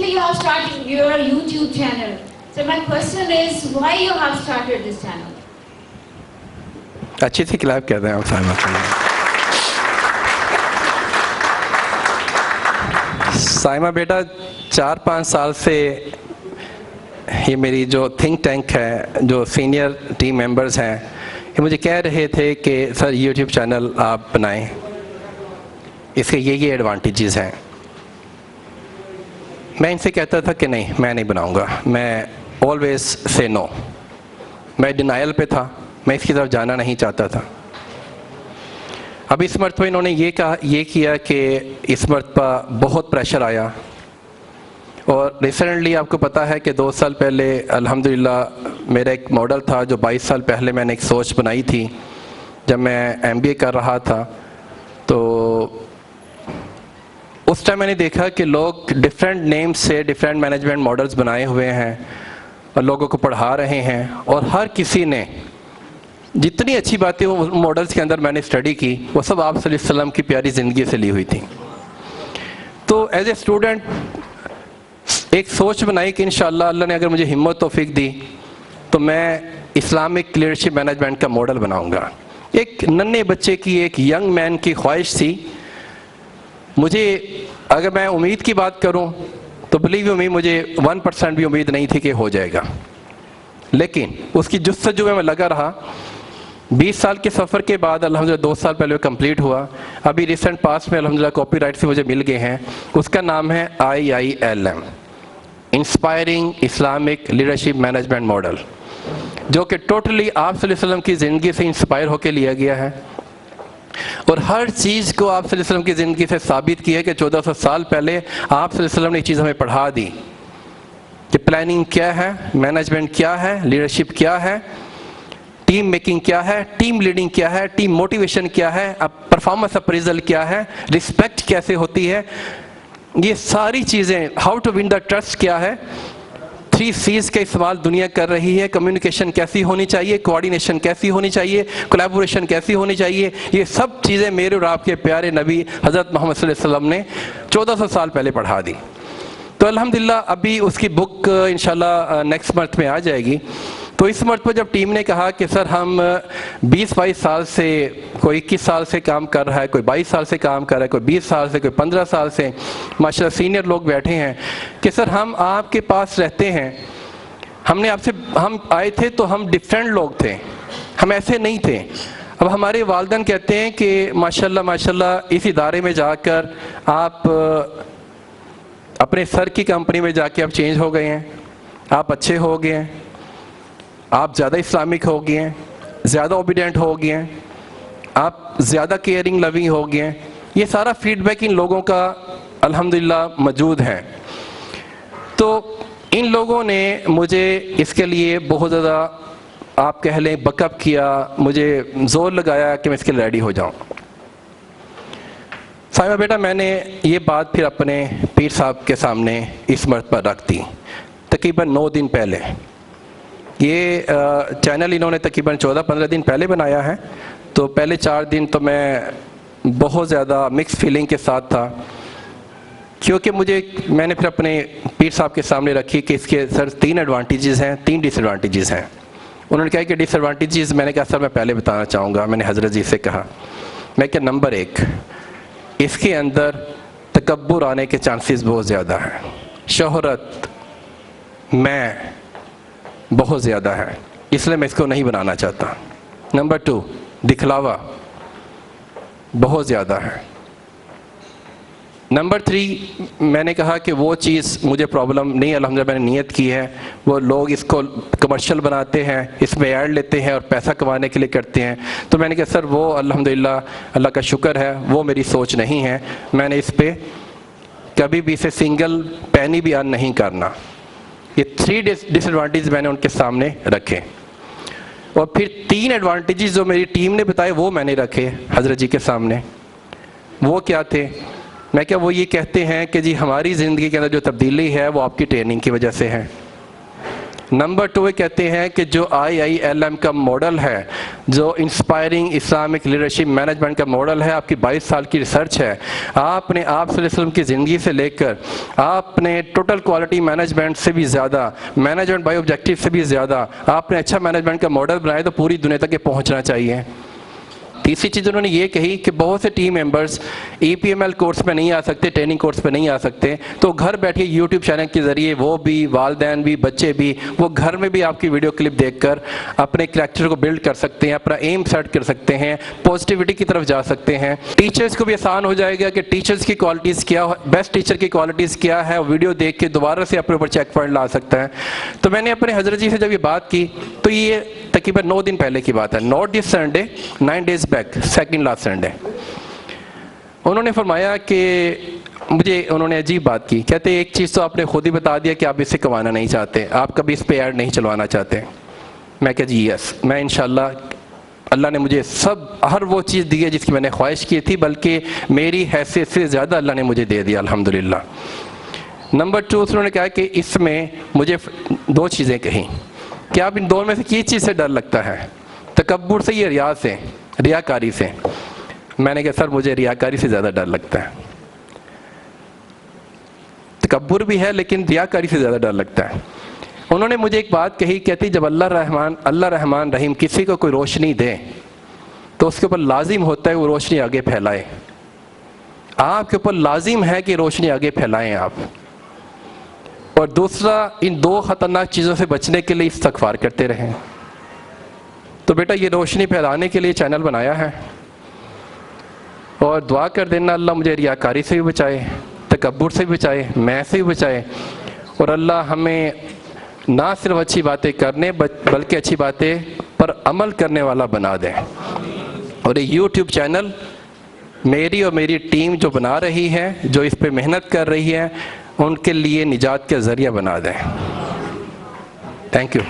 you have started your YouTube channel. So my question is, why you have started this channel? अच्छी सी clap कर दें आप साइमा के लिए. साइमा बेटा 4-5 साल से ये मेरी जो थिंक टैंक है, जो सीनियर टीम मेंबर्स हैं, ये मुझे कह रहे थे कि सर YouTube चैनल आप बनाएं, इसके ये एडवांटेजेस हैं. मैं इनसे कहता था कि नहीं, मैं नहीं बनाऊंगा. मैं ऑलवेज से नो. मैं डिनाइल पे था, मैं इसकी तरफ जाना नहीं चाहता था. अब इस मरतबा इन्होंने ये किया कि इस मरतबा बहुत प्रेशर आया. और रिसेंटली आपको पता है कि 2 साल पहले अल्हम्दुलिल्लाह मेरा एक मॉडल था जो 22 साल पहले मैंने एक सोच बनाई थी जब मैं MBA कर रहा था. तो उस टाइम मैंने देखा कि लोग डिफरेंट नेम्स से डिफरेंट मैनेजमेंट मॉडल्स बनाए हुए हैं और लोगों को पढ़ा रहे हैं, और हर किसी ने जितनी अच्छी बातें वो मॉडल्स के अंदर मैंने स्टडी की वो सब आप सल्लल्लाहु अलैहि वसल्लम की प्यारी ज़िंदगी से ली हुई थी. तो एज ए स्टूडेंट एक सोच बनाई कि इंशाअल्लाह अल्लाह ने अगर मुझे हिम्मत तौफीक दी तो मैं इस्लामिक लीडरशिप मैनेजमेंट का मॉडल बनाऊंगा. एक नन्हे बच्चे की, एक यंग मैन की ख्वाहिश थी. मुझे अगर मैं उम्मीद की बात करूं तो बिलीव मी, मुझे 1% भी उम्मीद नहीं थी कि हो जाएगा, लेकिन उसकी जुस्तजू में मैं लगा रहा. 20 साल के सफ़र के बाद अल्हम्दुलिल्लाह 2 साल पहले वो कंप्लीट हुआ. अभी रिसेंट पास में अल्हम्दुलिल्लाह कॉपीराइट से मुझे मिल गए हैं. उसका नाम है IILM, inspiring Islamic leadership management model, जो कि टोटली आप सल्लल्लाहु अलैहि वसल्लम की ज़िंदगी से इंस्पायर होकर लिया गया है. और हर चीज़ को आप सल्लल्लाहु अलैहि वसल्लम की ज़िंदगी से साबित किया है कि 1400 साल पहले आप सल्लल्लाहु अलैहि वसल्लम ने ये चीज़ हमें पढ़ा दी कि प्लानिंग क्या है, मैनेजमेंट क्या है, लीडरशिप क्या है, टीम मेकिंग क्या है, टीम लीडिंग क्या है, टीम मोटिवेशन क्या है, अब परफॉर्मेंस अप्रेजल क्या है, रिस्पेक्ट कैसे होती है, ये सारी चीज़ें, how to win the trust क्या है, 3 C's का इस्तेमाल दुनिया कर रही है. कम्युनिकेशन कैसी होनी चाहिए, कोऑर्डिनेशन कैसी होनी चाहिए, कोलैबोरेशन कैसी होनी चाहिए, ये सब चीज़ें मेरे और आपके प्यारे नबी हज़रत मोहम्मद सल्लल्लाहु अलैहि वसल्लम ने 1400 साल पहले पढ़ा दी. तो अल्हम्दुलिल्लाह अभी उसकी बुक इंशाल्लाह नेक्स्ट मंथ में आ जाएगी. तो इस मरतबा जब टीम ने कहा कि सर हम 20-22 साल से, कोई 21 साल से काम कर रहा है, कोई 22 साल से काम कर रहा है, कोई 20 साल से, कोई 15 साल से, माशाल्लाह सीनियर लोग बैठे हैं, कि सर हम आपके पास रहते हैं, हम आए थे तो हम डिफरेंट लोग थे, हम ऐसे नहीं थे. अब हमारे वालिदैन कहते हैं कि माशाल्लाह माशाल्लाह इस इदारे में जाकर आप अपने सर की कंपनी में जाके आप चेंज हो गए हैं, आप अच्छे हो गए हैं, आप ज़्यादा इस्लामिक हो गए हैं, ज़्यादा ओबीडियंट हो गए हैं, आप ज़्यादा केयरिंग लविंग हो गए हैं. ये सारा फीडबैक इन लोगों का अल्हम्दुलिल्लाह मौजूद है. तो इन लोगों ने मुझे इसके लिए बहुत ज़्यादा, आप कह लें, बकअप किया, मुझे ज़ोर लगाया कि मैं इसके लिए रेडी हो जाऊँ. साहिबा बेटा मैंने ये बात फिर अपने पीर साहब के सामने इस मरतबा रख दी तकरीबन 9 दिन पहले. ये चैनल इन्होंने तकरीबन 14-15 दिन पहले बनाया है. तो पहले 4 दिन तो मैं बहुत ज़्यादा मिक्स फीलिंग के साथ था, क्योंकि मैंने फिर अपने पीर साहब के सामने रखी कि इसके सर 3 एडवांटेजेस हैं, 3 डिसएडवांटेजेस हैं. उन्होंने कहा कि डिसएडवांटेजेस, मैंने कहा सर मैं पहले बताना चाहूँगा. मैंने हज़रत जी से कहा, मैं क्या, नंबर 1, इसके अंदर तकब्बुर आने के चांसेस बहुत ज़्यादा हैं, शोहरत, मैं बहुत ज़्यादा है, इसलिए मैं इसको नहीं बनाना चाहता. नंबर 2, दिखलावा बहुत ज़्यादा है. नंबर 3, मैंने कहा कि वो चीज़ मुझे प्रॉब्लम नहीं, अल्हम्दुलिल्लाह मैंने नियत की है. वो लोग इसको कमर्शियल बनाते हैं, इसमें ऐड लेते हैं और पैसा कमाने के लिए करते हैं. तो मैंने कहा सर वो अल्हम्दुलिल्लाह अल्लाह का शुक्र है, वो मेरी सोच नहीं है. मैंने इस पर कभी भी इसे सिंगल पैनी भी अर्न नहीं करना. ये 3 डिसएडवांटेज मैंने उनके सामने रखे. और फिर 3 एडवांटेजेस जो मेरी टीम ने बताए वो मैंने रखे हज़रत जी के सामने. वो क्या थे? मैं क्या, वो ये कहते हैं कि जी हमारी ज़िंदगी के अंदर जो तब्दीली है वो आपकी ट्रेनिंग की वजह से है. نمبر 2 یہ کہتے ہیں کہ جو IILM کا ماڈل ہے، جو انسپائرنگ اسلامک لیڈرشپ مینجمنٹ کا ماڈل ہے، آپ کی 22 سال کی ریسرچ ہے، آپ نے آپ صلی اللہ علیہ وسلم کی زندگی سے لے کر آپ نے ٹوٹل کوالٹی مینجمنٹ سے بھی زیادہ، مینجمنٹ بائی آبجیکٹیو سے بھی زیادہ آپ نے اچھا مینجمنٹ کا ماڈل بنایا، تو پوری دنیا تک یہ پہنچنا چاہیے۔ تیسری چیز انہوں نے یہ کہی کہ بہت سے ٹیم ممبرز EPML کورس پہ نہیں آ سکتے، ٹریننگ کورس پہ نہیں آ سکتے، تو گھر بیٹھے یوٹیوب چینل کے ذریعے وہ بھی، والدین بھی، بچے بھی، وہ گھر میں بھی آپ کی ویڈیو کلپ دیکھ کر اپنے کریکٹر کو بلڈ کر سکتے ہیں، اپنا ایم سیٹ کر سکتے ہیں، پازیٹیوٹی کی طرف جا سکتے ہیں۔ ٹیچرز کو بھی آسان ہو جائے گا کہ ٹیچرز کی کوالٹیز کیا، بیسٹ ٹیچر کی کوالٹیز کیا ہے، ویڈیو دیکھ کے دوبارہ سے اپنے اوپر چیک پوائنٹ لا سکتا ہے۔ تو میں نے اپنے حضرت جی سے جب یہ بات کی تو یہ تقریباً 9 دن پہلے کی بات ہے، not this Sunday, 9 days back, second last Sunday. انہوں نے فرمایا کہ مجھے انہوں نے عجیب بات کی، کہتے ایک چیز تو آپ نے خود ہی بتا دیا کہ آپ اس سے کمانا نہیں چاہتے، آپ کبھی اس پہ ایڈ نہیں چلوانا چاہتے۔ میں کہا جی یس، میں انشاءاللہ اللہ نے مجھے ہر وہ چیز دی ہے جس کی میں نے خواہش کی تھی، بلکہ میری حیثیت سے زیادہ اللہ نے مجھے دے دیا الحمدللہ۔ نمبر 2 انہوں نے کہا کہ اس میں مجھے 2 چیزیں کہیں کہ آپ ان دونوں میں سے کس چیز سے ڈر لگتا ہے، تکبر سے یا ریاء سے، ریاکاری سے؟ میں نے کہا سر مجھے ریاکاری سے زیادہ ڈر لگتا ہے، تکبر بھی ہے لیکن ریاکاری سے زیادہ ڈر لگتا ہے۔ انہوں نے مجھے ایک بات کہی، کہتی جب اللہ رحمان رحیم کسی کو کوئی روشنی دے تو اس کے اوپر لازم ہوتا ہے وہ روشنی آگے پھیلائے، آپ کے اوپر لازم ہے کہ روشنی آگے پھیلائیں آپ۔ اور دوسرا، ان 2 خطرناک چیزوں سے بچنے کے لیے استغفار کرتے رہیں۔ تو بیٹا یہ روشنی پھیلانے کے لیے چینل بنایا ہے، اور دعا کر دینا اللہ مجھے ریاکاری سے بھی بچائے، تکبر سے بھی بچائے، میں سے بھی بچائے، اور اللہ ہمیں نہ صرف اچھی باتیں کرنے بلکہ اچھی باتیں پر عمل کرنے والا بنا دیں۔ اور یہ یوٹیوب چینل میری اور میری ٹیم جو بنا رہی ہے، جو اس پہ محنت کر رہی ہے، ان کے لیے نجات کا ذریعہ بنا دیں۔ Thank you.